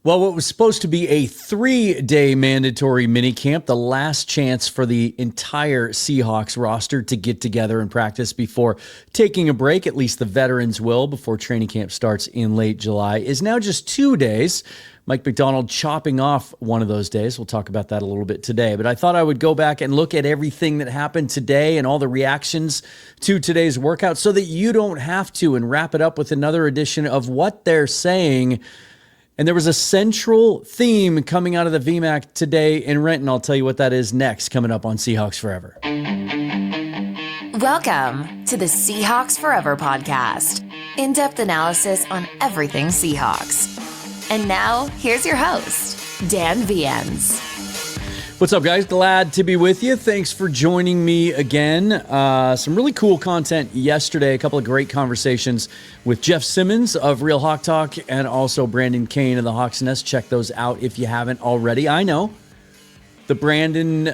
Well, what was supposed to be a 3-day mandatory minicamp, the last chance for the entire Seahawks roster to get together and practice before taking a break, at least the veterans will, before training camp starts in late July, is now just 2 days. Mike Macdonald chopping off one of those days. We'll talk about that a little bit today. But I thought I would go back and look at everything that happened today and all the reactions to today's workout so that you don't have to, and wrap it up with another edition of What They're Saying. And there was a central theme coming out of the VMAC today in Renton. I'll tell you what that is next, coming up on Seahawks Forever. Welcome to the Seahawks Forever podcast. In-depth analysis on everything Seahawks. And now, here's your host, Dan Viens. What's up, guys? Glad to be with you. Thanks for joining me again. Some really cool content yesterday. A couple of great conversations with Jeff Simmons of Real Hawk Talk and also Brandon Kane of the Hawks Nest. Check those out if you haven't already. I know the Brandon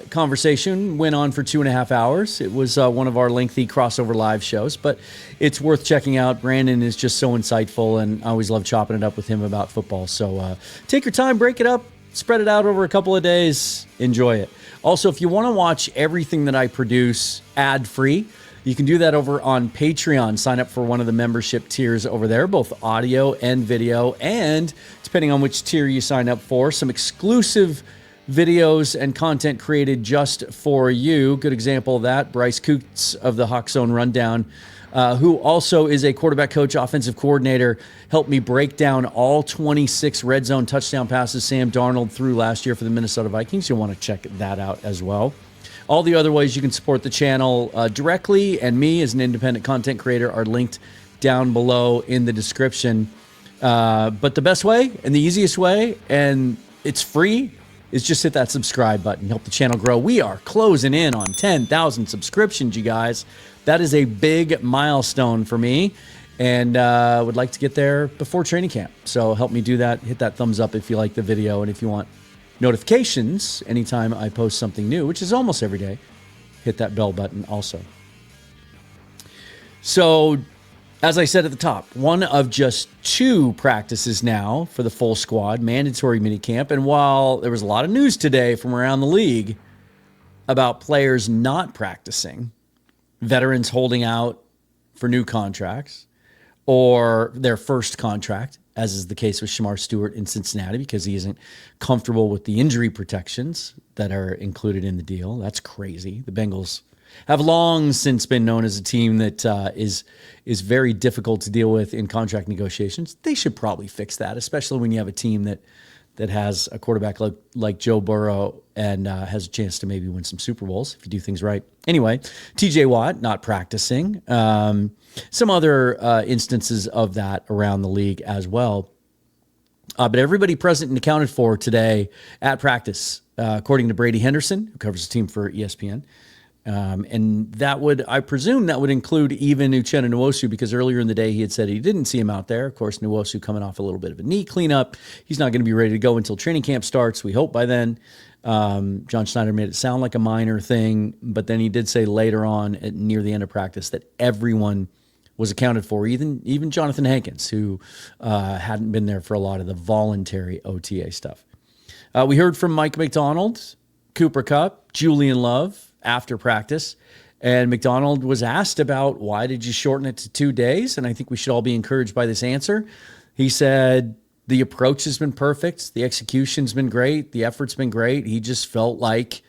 conversation went on for 2.5 hours. It was one of our lengthy crossover live shows, but it's worth checking out. Brandon is just so insightful, and I always love chopping it up with him about football. So take your time, break it up. Spread it out over a couple of days. Enjoy it. Also, if you want to watch everything that I produce ad-free, you can do that over on Patreon. Sign up for one of the membership tiers over there, both audio and video. And depending on which tier you sign up for, some exclusive videos and content created just for you. Good example of that, Bryce Coots of the Hawk Zone Rundown, who also is a quarterback coach, offensive coordinator, helped me break down all 26 red zone touchdown passes Sam Darnold threw last year for the Minnesota Vikings. You'll want to check that out as well. All the other ways you can support the channel directly and me as an independent content creator are linked down below in the description. But the best way and the easiest way, and it's free, is just hit that subscribe button. Help the channel grow. We are closing in on 10,000 subscriptions, you guys. That is a big milestone for me, and would like to get there before training camp. So help me do that. Hit that thumbs up if you like the video, and if you want notifications anytime I post something new, which is almost every day, hit that bell button also. So, as I said at the top, one of just 2 practices now for the full squad, mandatory minicamp. And while there was a lot of news today from around the league about players not practicing, veterans holding out for new contracts or their first contract, as is the case with Shamar Stewart in Cincinnati because he isn't comfortable with the injury protections that are included in the deal. That's crazy. The Bengals have long since been known as a team that is very difficult to deal with in contract negotiations. They should probably fix that, especially when you have a team that has a quarterback like Joe Burrow and has a chance to maybe win some Super Bowls if you do things right. Anyway, TJ Watt not practicing. Some other instances of that around the league as well. But everybody present and accounted for today at practice, according to Brady Henderson, who covers the team for ESPN. And that would, I presume, that would include even Uchenna Nwosu, because earlier in the day he had said he didn't see him out there. Of course, Nwosu coming off a little bit of a knee cleanup. He's not going to be ready to go until training camp starts. We hope by then. John Schneider made it sound like a minor thing, but then he did say later on near the end of practice that everyone was accounted for, even Jonathan Hankins, who hadn't been there for a lot of the voluntary OTA stuff. We heard from Mike Macdonald, Cooper Kupp, Julian Love after practice, and Macdonald was asked about why did you shorten it to 2 days, and I think we should all be encouraged by this answer. He said the approach has been perfect, the execution's been great, the effort's been great. He just felt like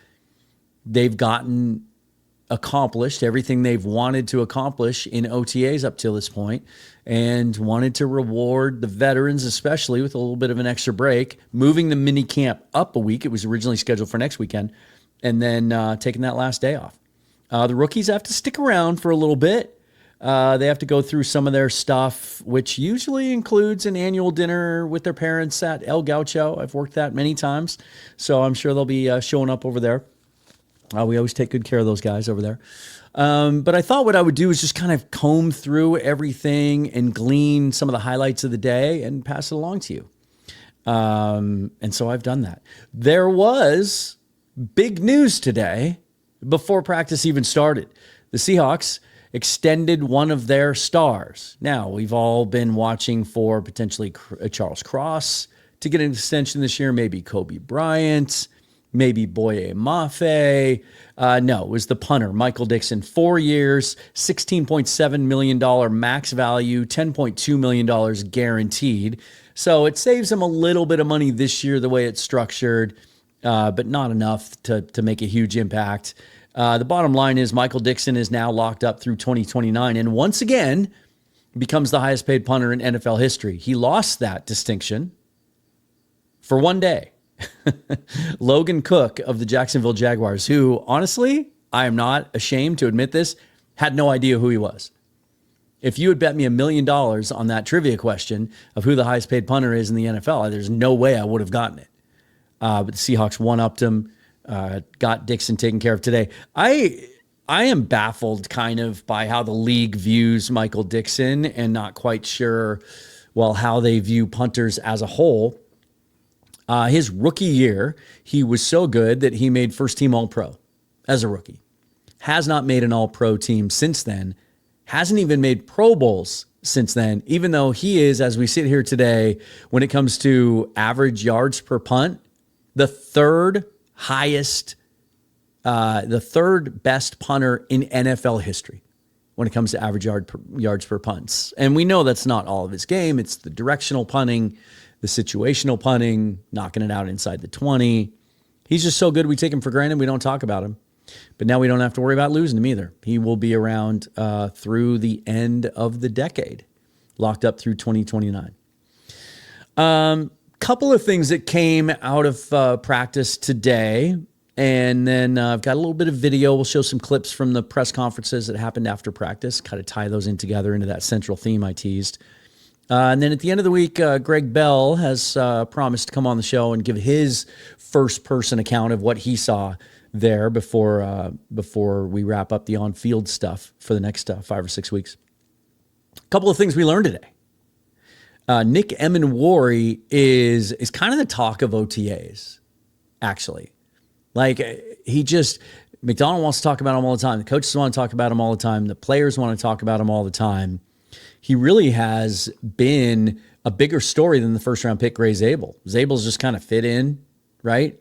they've gotten accomplished everything they've wanted to accomplish in OTAs up till this point, and wanted to reward the veterans, especially with a little bit of an extra break, moving the mini camp up a week. It was originally scheduled for next weekend, and then taking that last day off. The rookies have to stick around for a little bit. They have to go through some of their stuff, which usually includes an annual dinner with their parents at El Gaucho. I've worked that many times, so I'm sure they'll be showing up over there. We always take good care of those guys over there. But I thought what I would do is just kind of comb through everything and glean some of the highlights of the day and pass it along to you. And so I've done that. There was big news today before practice even started. The Seahawks extended one of their stars. Now, we've all been watching for potentially Charles Cross to get an extension this year. Maybe Kobe Bryant, maybe Boye Mafe. No, it was the punter, Michael Dickson. 4 years, $16.7 million max value, $10.2 million guaranteed. So it saves him a little bit of money this year the way it's structured, but not enough to make a huge impact. The bottom line is Michael Dickson is now locked up through 2029 and once again becomes the highest paid punter in NFL history. He lost that distinction for one day. Logan Cook of the Jacksonville Jaguars, who honestly, I am not ashamed to admit this, had no idea who he was. If you had bet me $1 million on that trivia question of who the highest paid punter is in the NFL, there's no way I would have gotten it. But the Seahawks one-upped him, got Dickson taken care of today. I am baffled kind of by how the league views Michael Dickson and not quite sure, well, how they view punters as a whole. His rookie year, he was so good that he made first team All-Pro as a rookie. Has not made an All-Pro team since then. Hasn't even made Pro Bowls since then, even though he is, as we sit here today, when it comes to average yards per punt, the third best punter in NFL history when it comes to average yards per punts. And we know that's not all of his game. It's the directional punting, the situational punting, knocking it out inside the 20. He's just so good, we take him for granted. We don't talk about him. But now we don't have to worry about losing him either. He will be around through the end of the decade, locked up through 2029. Couple of things that came out of practice today. And then I've got a little bit of video. We'll show some clips from the press conferences that happened after practice, kind of tie those in together into that central theme I teased. And then at the end of the week, Greg Bell has promised to come on the show and give his first-person account of what he saw there before we wrap up the on-field stuff for the next 5 or 6 weeks. A couple of things we learned today. Nick Emenwari is kind of the talk of OTAs, actually. Like, McDonald wants to talk about him all the time. The coaches want to talk about him all the time. The players want to talk about him all the time. He really has been a bigger story than the first-round pick, Ray Zabel. Zabel's just kind of fit in, right?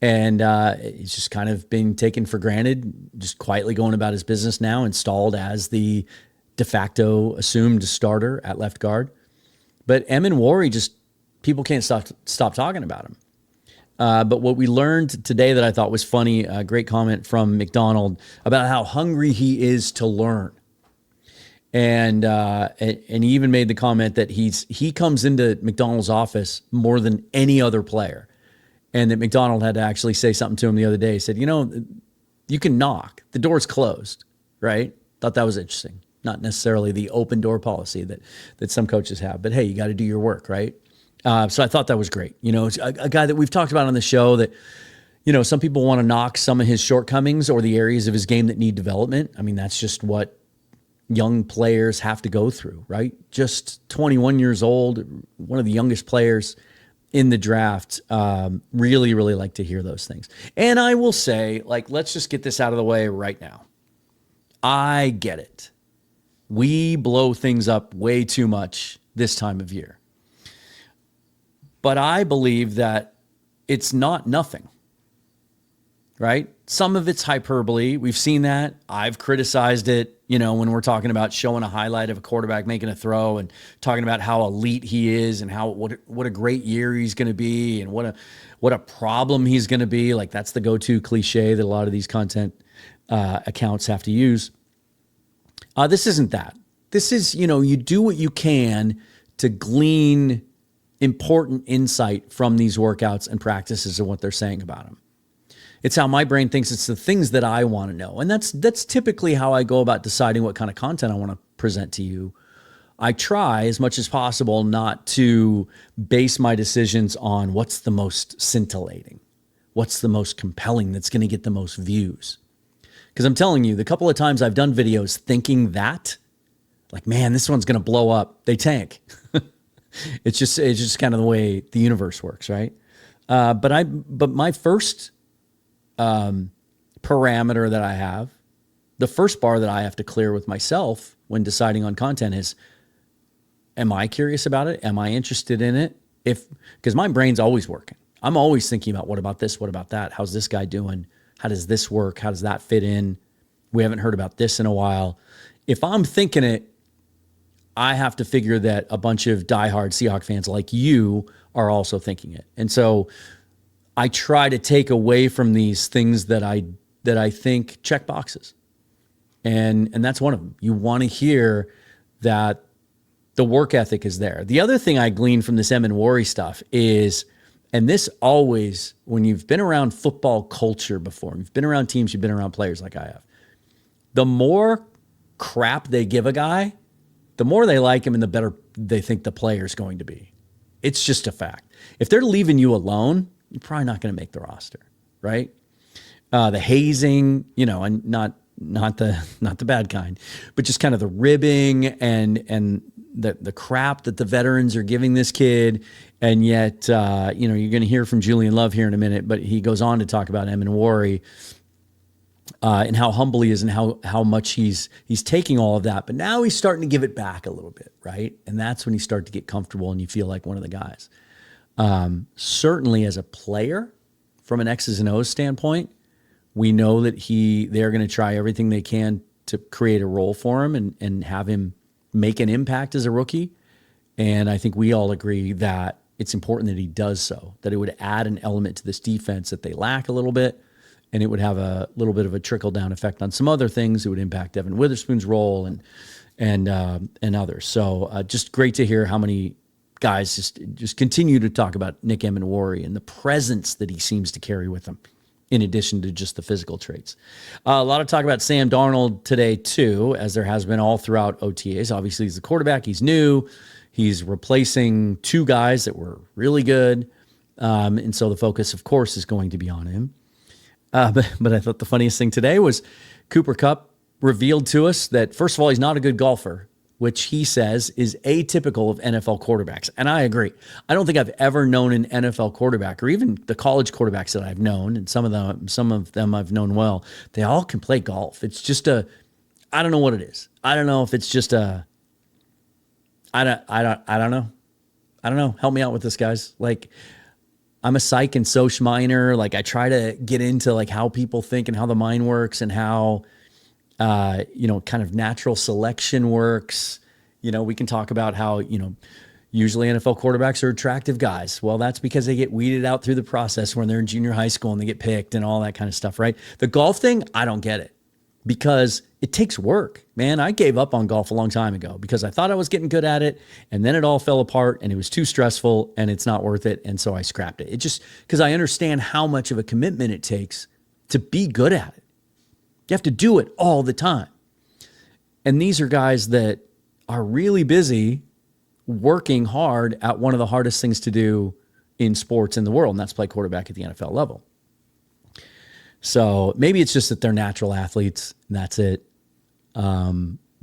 And he's just kind of being taken for granted, just quietly going about his business now, installed as the de facto assumed starter at left guard. But Emenwari, just people can't stop talking about him. But what we learned today that I thought was funny, a great comment from McDonald about how hungry he is to learn. And he even made the comment that he comes into McDonald's office more than any other player. And that McDonald had to actually say something to him the other day. He said, you can knock. The door's closed, right? Thought that was interesting. Not necessarily the open door policy that some coaches have. But, hey, you got to do your work, right? So I thought that was great. It's a guy that we've talked about on the show that, some people want to knock some of his shortcomings or the areas of his game that need development. I mean, that's just what young players have to go through, right? Just 21 years old, one of the youngest players in the draft. Really, really like to hear those things. And I will say, let's just get this out of the way right now. I get it. We blow things up way too much this time of year. But I believe that it's not nothing, right? Some of it's hyperbole. We've seen that. I've criticized it, when we're talking about showing a highlight of a quarterback making a throw and talking about how elite he is and what a great year he's going to be and what a problem he's going to be. Like, that's the go-to cliche that a lot of these content accounts have to use. This isn't that. This is, you do what you can to glean important insight from these workouts and practices and what they're saying about them. It's how my brain thinks. It's the things that I want to know. And that's typically how I go about deciding what kind of content I want to present to you. I try as much as possible not to base my decisions on what's the most scintillating, what's the most compelling, that's going to get the most views. Because I'm telling you, the couple of times I've done videos thinking that, like, man, this one's going to blow up, they tank. It's just kind of the way the universe works, right? But my first parameter that I have, the first bar that I have to clear with myself when deciding on content is, am I curious about it? Am I interested in it? because my brain's always working. I'm always thinking about what about this? What about that? How's this guy doing? How does this work? How does that fit in? We haven't heard about this in a while. If I'm thinking it, I have to figure that a bunch of diehard Seahawks fans like you are also thinking it. And so I try to take away from these things that I think check boxes. And that's one of them. You want to hear that the work ethic is there. The other thing I gleaned from this Emin Worry stuff is, and this always, when you've been around football culture before, you've been around teams, you've been around players like I have, the more crap they give a guy, the more they like him and the better they think the player's going to be. It's just a fact. If they're leaving you alone, you're probably not going to make the roster, right? The hazing, and not the bad kind, but just kind of the ribbing and the crap that the veterans are giving this kid. And yet, you're going to hear from Julian Love here in a minute, but he goes on to talk about Emin Worry and how humble he is and how much he's taking all of that. But now he's starting to give it back a little bit, right? And that's when you start to get comfortable and you feel like one of the guys. Certainly as a player, from an X's and O's standpoint, we know that they're going to try everything they can to create a role for him and have him make an impact as a rookie. And I think we all agree that it's important that he does so, that it would add an element to this defense that they lack a little bit, and it would have a little bit of a trickle-down effect on some other things. It would impact Devin Witherspoon's role and others. So just great to hear how many guys just continue to talk about Nick Emin Worry and the presence that he seems to carry with him, in addition to just the physical traits. A lot of talk about Sam Darnold today, too, as there has been all throughout OTAs. Obviously, he's the quarterback. He's new. He's replacing two guys that were really good. And so the focus, of course, is going to be on him. But I thought the funniest thing today was Cooper Kupp revealed to us that, first of all, he's not a good golfer, which he says is atypical of NFL quarterbacks. And I agree. I don't think I've ever known an NFL quarterback, or even the college quarterbacks that I've known, and some of them I've known well, they all can play golf. It's just I don't know what it is. I don't know if it's just I don't know. Help me out with this, guys. Like, I'm a psych and soc minor. Like, I try to get into like how people think and how the mind works and how kind of natural selection works. We can talk about how, usually NFL quarterbacks are attractive guys. Well, that's because they get weeded out through the process when they're in junior high school and they get picked and all that kind of stuff, right? The golf thing, I don't get it because it takes work, man. I gave up on golf a long time ago because I thought I was getting good at it, and then it all fell apart and it was too stressful and it's not worth it. And so I scrapped it. It just because I understand how much of a commitment it takes to be good at it. You have to do it all the time. And these are guys that are really busy working hard at one of the hardest things to do in sports in the world, and that's play quarterback at the NFL level. So maybe it's just that they're natural athletes, and that's it.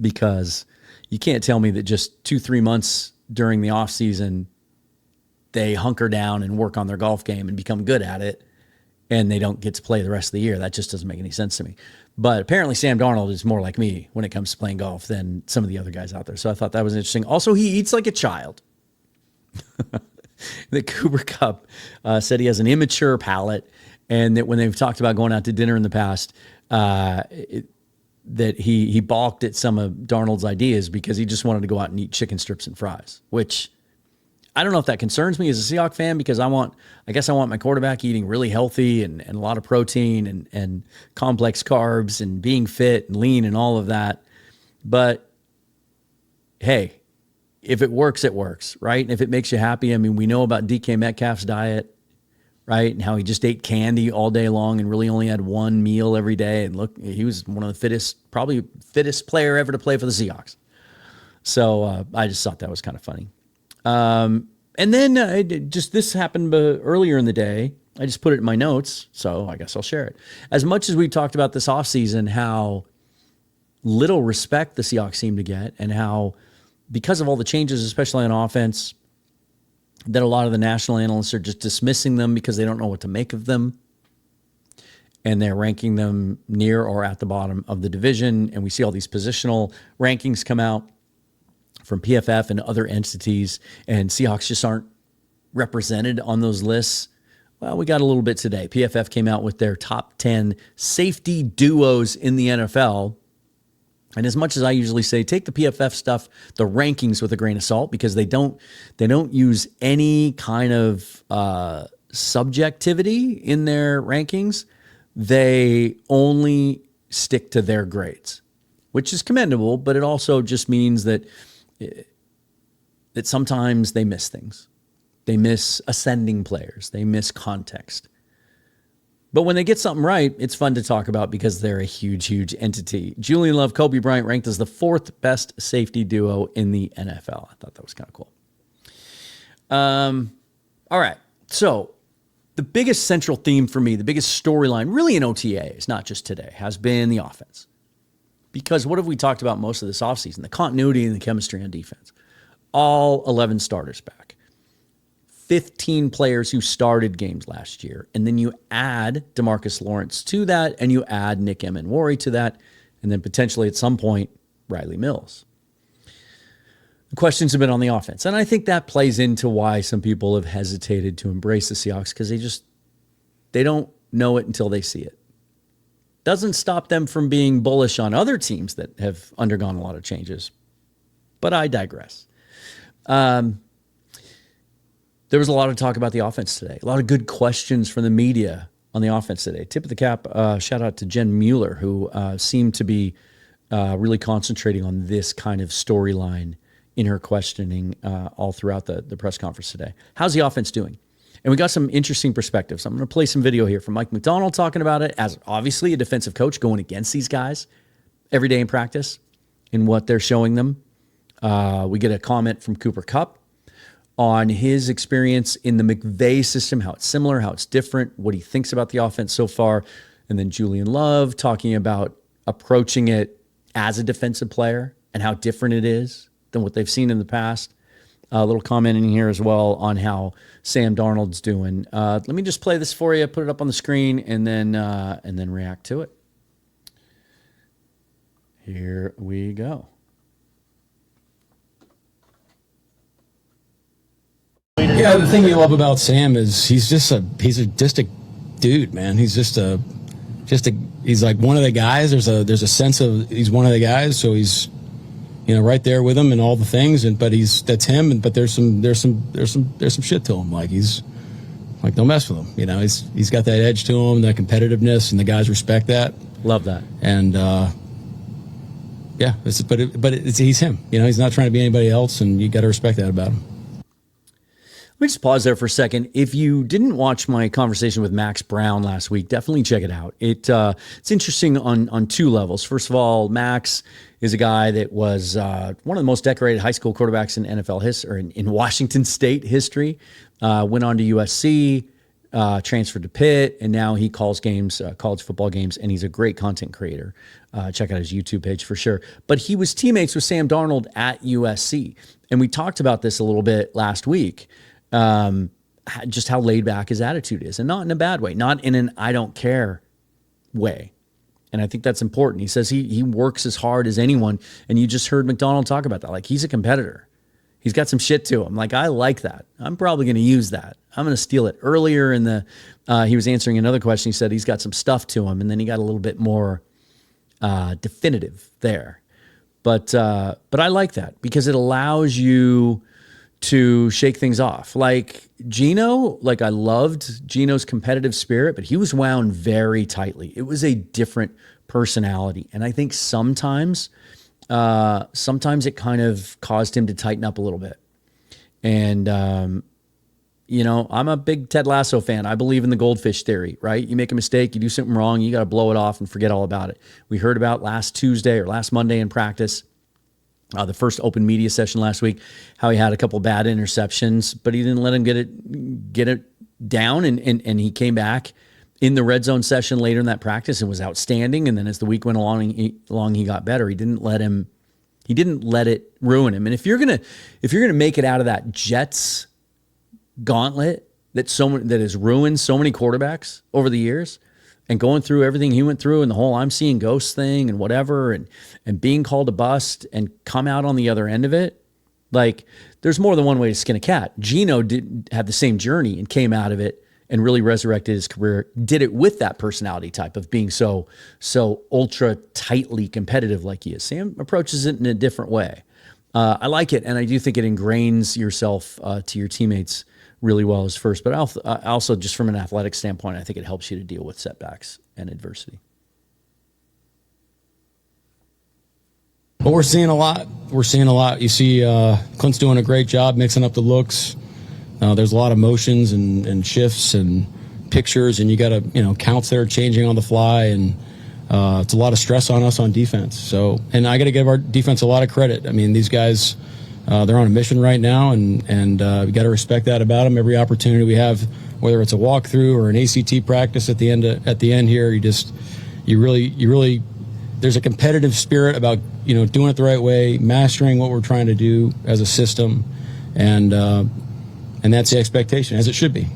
Because you can't tell me that just 2-3 months during the off season, they hunker down and work on their golf game and become good at it, and they don't get to play the rest of the year. That just doesn't make any sense to me. But apparently Sam Darnold is more like me when it comes to playing golf than some of the other guys out there. So I thought that was interesting. Also, he eats like a child. That Cooper Kupp said he has an immature palate, and that when they've talked about going out to dinner in the past, that he balked at some of Darnold's ideas because he just wanted to go out and eat chicken strips and fries, which I don't know if that concerns me as a Seahawks fan, because I guess I want my quarterback eating really healthy and a lot of protein and complex carbs and being fit and lean and all of that. But hey, if it works, it works, right? And if it makes you happy, I mean, we know about DK Metcalf's diet, right? And how he just ate candy all day long and really only had one meal every day. And look, he was one of the probably fittest player ever to play for the Seahawks. So I just thought that was kind of funny. And then this happened earlier in the day. I just put it in my notes, so I guess I'll share it. As much as we talked about this offseason, how little respect the Seahawks seem to get, and how, because of all the changes, especially on offense, that a lot of the national analysts are just dismissing them because they don't know what to make of them. And they're ranking them near or at the bottom of the division. And we see all these positional rankings come out from PFF and other entities, and Seahawks just aren't represented on those lists? Well, we got a little bit today. PFF came out with their top 10 safety duos in the NFL. And as much as I usually say, take the PFF stuff, the rankings with a grain of salt, because they don't use any kind of subjectivity in their rankings. They only stick to their grades, which is commendable, but it also just means that sometimes they miss things. They miss ascending players. They miss context. But when they get something right, it's fun to talk about because they're a huge, huge entity. Julian Love, Kobe Bryant ranked as the 4th best safety duo in the NFL. I thought that was kind of cool. All right. So the biggest central theme for me, the biggest storyline, really in OTAs, not just today, has been the offense. Because what have we talked about most of this offseason? The continuity and the chemistry on defense. All 11 starters back. 15 players who started games last year. And then you add DeMarcus Lawrence to that, and you add Nick Emenwari to that, and then potentially at some point, Riley Mills. The questions have been on the offense. And I think that plays into why some people have hesitated to embrace the Seahawks, because they don't know it until they see it. Doesn't stop them from being bullish on other teams that have undergone a lot of changes. But I digress. There was a lot of talk about the offense today. A lot of good questions from the media on the offense today. Tip of the cap, shout out to Jen Mueller, who seemed to be really concentrating on this kind of storyline in her questioning all throughout the press conference today. How's the offense doing? And we got some interesting perspectives. I'm going to play some video here from Mike McDonald talking about it as obviously a defensive coach going against these guys every day in practice and what they're showing them. We get a comment from Cooper Kupp on his experience in the McVay system, how it's similar, how it's different, what he thinks about the offense so far. And then Julian Love talking about approaching it as a defensive player and how different it is than what they've seen in the past. A little comment in here as well on how Sam Darnold's doing. Let me just play this for you, put it up on the screen, and then react to it. Here we go. Yeah, the thing you love about Sam is he's just a dude, man. He's he's like one of the guys. There's a sense of he's one of the guys, so he's right there with him and all the things. But that's him. But there's some shit to him. Like he's like, don't mess with him. He's got that edge to him, that competitiveness, and the guys respect that. Love that. And yeah, he's him. He's not trying to be anybody else, and you got to respect that about him. Let me just pause there for a second. If you didn't watch my conversation with Max Brown last week, definitely check it out. It's interesting on two levels. First of all, Max is a guy that was one of the most decorated high school quarterbacks in NFL history, or in Washington State history. Went on to USC, transferred to Pitt, and now he calls games, college football games, and he's a great content creator. Check out his YouTube page for sure. But he was teammates with Sam Darnold at USC, and we talked about this a little bit last week. Just how laid back his attitude is, and not in a bad way, not in an I don't care way. And I think that's important. He says he works as hard as anyone. And you just heard McDonald talk about that. Like, he's a competitor. He's got some shit to him. Like, I like that. I'm probably going to use that. I'm going to steal it. Earlier in he was answering another question. He said he's got some stuff to him. And then he got a little bit more definitive there. But I like that because it allows you to shake things off. Like Gino, I loved Gino's competitive spirit, but he was wound very tightly. It was a different personality. And I think sometimes it kind of caused him to tighten up a little bit. And, I'm a big Ted Lasso fan. I believe in the goldfish theory, right? You make a mistake, you do something wrong, you got to blow it off and forget all about it. We heard about last Monday in practice, the first open media session last week, how he had a couple bad interceptions, but he didn't let him get it down. And he came back in the red zone session later in that practice and was outstanding. And then as the week went along, he got better. He didn't let it ruin him. And if you're gonna make it out of that Jets gauntlet that has ruined so many quarterbacks over the years, and going through everything he went through and the whole I'm seeing ghosts thing and whatever, and being called a bust and come out on the other end of it, Like, there's more than one way to skin a cat. Geno did have the same journey and came out of it and really resurrected his career, did it with that personality type of being so ultra tightly competitive like he is. Sam approaches it in a different way. I like it, and I do think it ingrains yourself to your teammates really well as first. But also, just from an athletic standpoint, I think it helps you to deal with setbacks and adversity. But we're seeing a lot. You see Clint's doing a great job mixing up the looks. There's a lot of motions and shifts and pictures, and you got to, counts that are changing on the fly, and it's a lot of stress on us on defense. So, and I got to give our defense a lot of credit. I mean, these guys, they're on a mission right now, and we got to respect that about them. Every opportunity we have, whether it's a walkthrough or an ACT practice at the end here, you really there's a competitive spirit about doing it the right way, mastering what we're trying to do as a system, and that's the expectation, as it should be.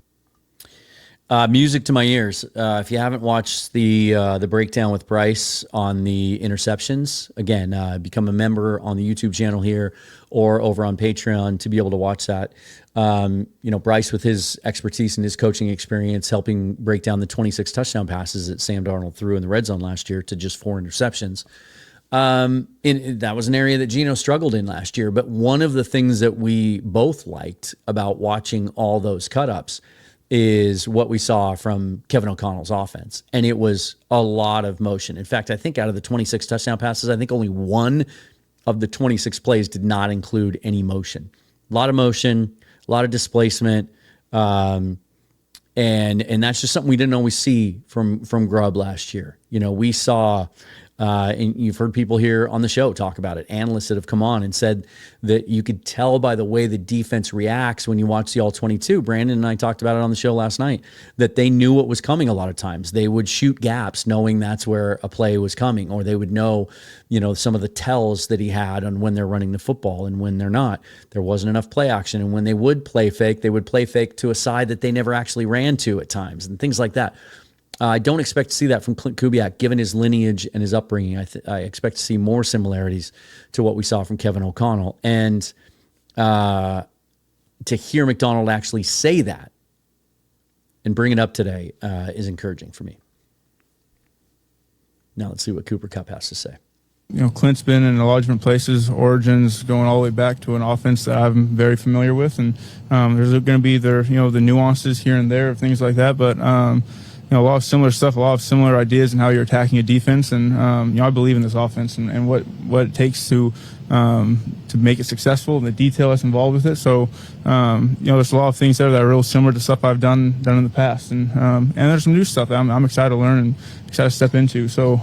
Music to my ears. If you haven't watched the breakdown with Bryce on the interceptions, again, become a member on the YouTube channel here or over on Patreon to be able to watch that. Bryce, with his expertise and his coaching experience, helping break down the 26 touchdown passes that Sam Darnold threw in the red zone last year to just 4 interceptions. That was an area that Geno struggled in last year. But one of the things that we both liked about watching all those cut-ups is what we saw from Kevin O'Connell's offense. And it was a lot of motion. In fact, I think out of the 26 touchdown passes, I think only one of the 26 plays did not include any motion. A lot of motion, a lot of displacement, and that's just something we didn't always see from Grubb last year. We saw, and you've heard people here on the show talk about it, analysts that have come on and said that you could tell by the way the defense reacts when you watch the All-22. Brandon and I talked about it on the show last night, that they knew what was coming a lot of times. They would shoot gaps knowing that's where a play was coming, or they would know, some of the tells that he had on when they're running the football and when they're not. There wasn't enough play action, and when they would play fake, they would play fake to a side that they never actually ran to at times and things like that. I don't expect to see that from Clint Kubiak, given his lineage and his upbringing. I expect to see more similarities to what we saw from Kevin O'Connell. And to hear McDonald actually say that and bring it up today is encouraging for me. Now let's see what Cooper Kupp has to say. Clint's been in a lot of different places, origins going all the way back to an offense that I'm very familiar with. And there's going to be the nuances here and there of things like that. But a lot of similar stuff, a lot of similar ideas in how you're attacking a defense, and I believe in this offense and what it takes to make it successful and the detail that's involved with it. So there's a lot of things there that are real similar to stuff I've done in the past, and there's some new stuff that I'm excited to learn and excited to step into. So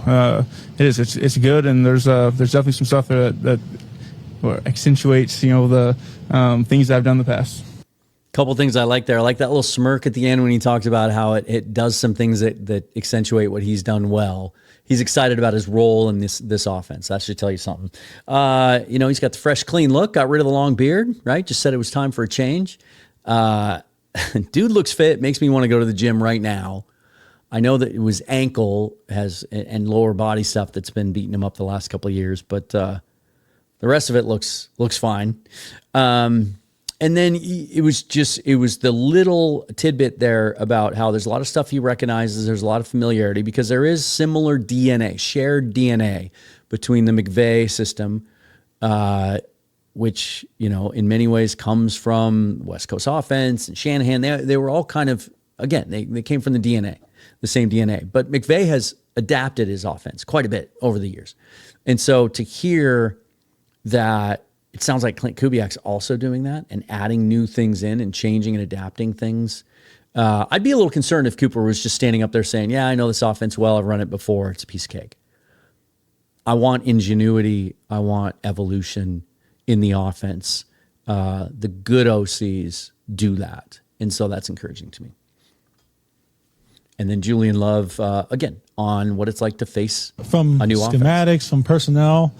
it's good, and there's definitely some stuff that accentuates the things that I've done in the past. Couple things I like there. I like that little smirk at the end when he talked about how it does some things that accentuate what he's done well. He's excited about his role in this offense. That should tell you something. He's got the fresh, clean look, got rid of the long beard, right? Just said it was time for a change. Dude looks fit, makes me want to go to the gym right now. I know that it was ankle and lower body stuff that's been beating him up the last couple of years, but the rest of it looks fine. And then it was the little tidbit there about how there's a lot of stuff he recognizes. There's a lot of familiarity because there is similar DNA, shared DNA between the McVay system, which, in many ways comes from West Coast offense and Shanahan. They were all kind of, again, they came from the DNA, the same DNA. But McVay has adapted his offense quite a bit over the years. And so to hear that, it sounds like Clint Kubiak's also doing that and adding new things in and changing and adapting things. I'd be a little concerned if Cooper was just standing up there saying, yeah, I know this offense well. I've run it before. It's a piece of cake. I want ingenuity. I want evolution in the offense. The good OCs do that. And so that's encouraging to me. And then Julian Love, again, on what it's like to face a new offense. From schematics, from personnel.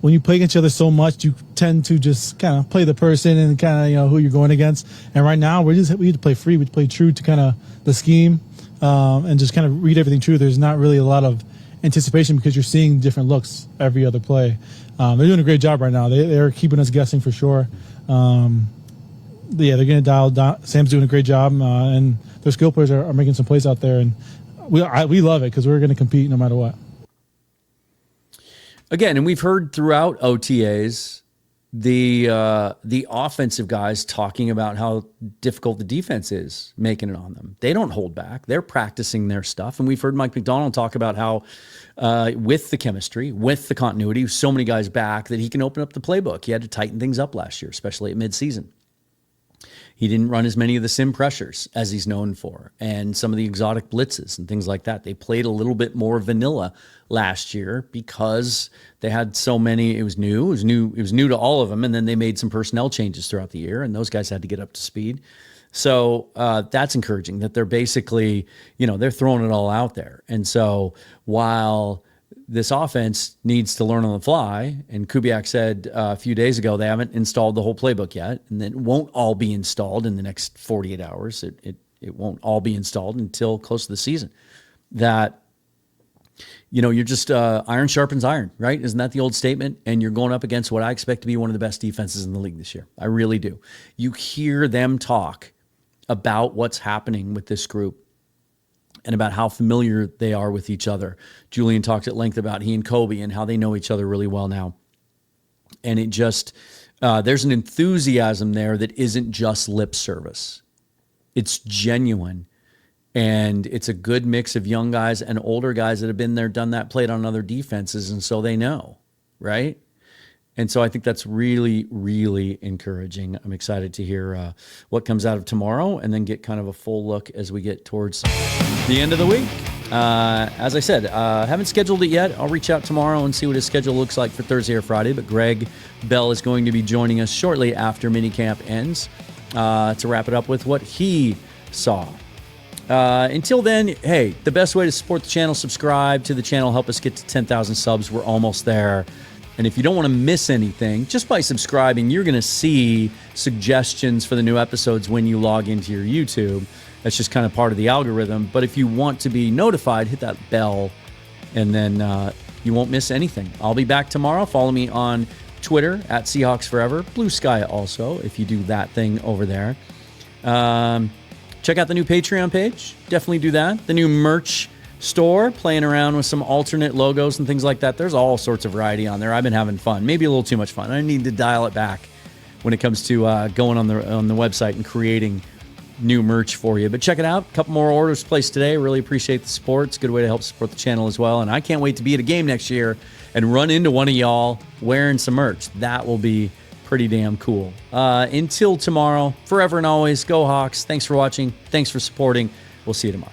When you play against each other so much, you tend to just kind of play the person and kind of who you're going against. And right now, we need to play free. We play true to kind of the scheme and just kind of read everything true. There's not really a lot of anticipation because you're seeing different looks every other play. They're doing a great job right now. They're keeping us guessing for sure. They're going to dial down. Sam's doing a great job, and their skill players are making some plays out there, and we love it because we're going to compete no matter what. Again, and we've heard throughout OTAs the offensive guys talking about how difficult the defense is making it on them. They don't hold back. They're practicing their stuff. And we've heard Mike McDonald talk about how with the chemistry, with the continuity, so many guys back that he can open up the playbook. He had to tighten things up last year, especially at midseason. He didn't run as many of the sim pressures as he's known for, and some of the exotic blitzes and things like that. They played a little bit more vanilla last year because they had so many. It was new to all of them, and then they made some personnel changes throughout the year, and those guys had to get up to speed. So that's encouraging that they're basically, they're throwing it all out there. And so while this offense needs to learn on the fly, and Kubiak said a few days ago they haven't installed the whole playbook yet, and it won't all be installed in the next 48 hours. It won't all be installed until close to the season. That, you're just iron sharpens iron, right? Isn't that the old statement? And you're going up against what I expect to be one of the best defenses in the league this year. I really do. You hear them talk about what's happening with this group and about how familiar they are with each other. Julian talked at length about he and Kobe and how they know each other really well now. And it just, there's an enthusiasm there that isn't just lip service. It's genuine. And it's a good mix of young guys and older guys that have been there, done that, played on other defenses. And so they know, right? And so I think that's really, really encouraging. I'm excited to hear what comes out of tomorrow and then get kind of a full look as we get towards the end of the week. As I said, haven't scheduled it yet. I'll reach out tomorrow and see what his schedule looks like for Thursday or Friday. But Greg Bell is going to be joining us shortly after minicamp ends to wrap it up with what he saw. Until then, hey, the best way to support the channel, subscribe to the channel, help us get to 10,000 subs. We're almost there. And if you don't want to miss anything, just by subscribing, you're going to see suggestions for the new episodes when you log into your YouTube. That's just kind of part of the algorithm. But if you want to be notified, hit that bell, and then you won't miss anything. I'll be back tomorrow. Follow me on Twitter at Seahawks Forever. Blue Sky also, if you do that thing over there. Check out the new Patreon page. Definitely do that. The new merch store, playing around with some alternate logos and things like that. There's all sorts of variety on there. I've been having fun, maybe a little too much fun. I need to dial it back when it comes to going on the website and creating new merch for you. But check it out. A couple more orders placed today. Really appreciate the support. It's a good way to help support the channel as well. And I can't wait to be at a game next year and run into one of y'all wearing some merch. That will be pretty damn cool. Until tomorrow, forever and always, go Hawks. Thanks for watching. Thanks for supporting. We'll see you tomorrow.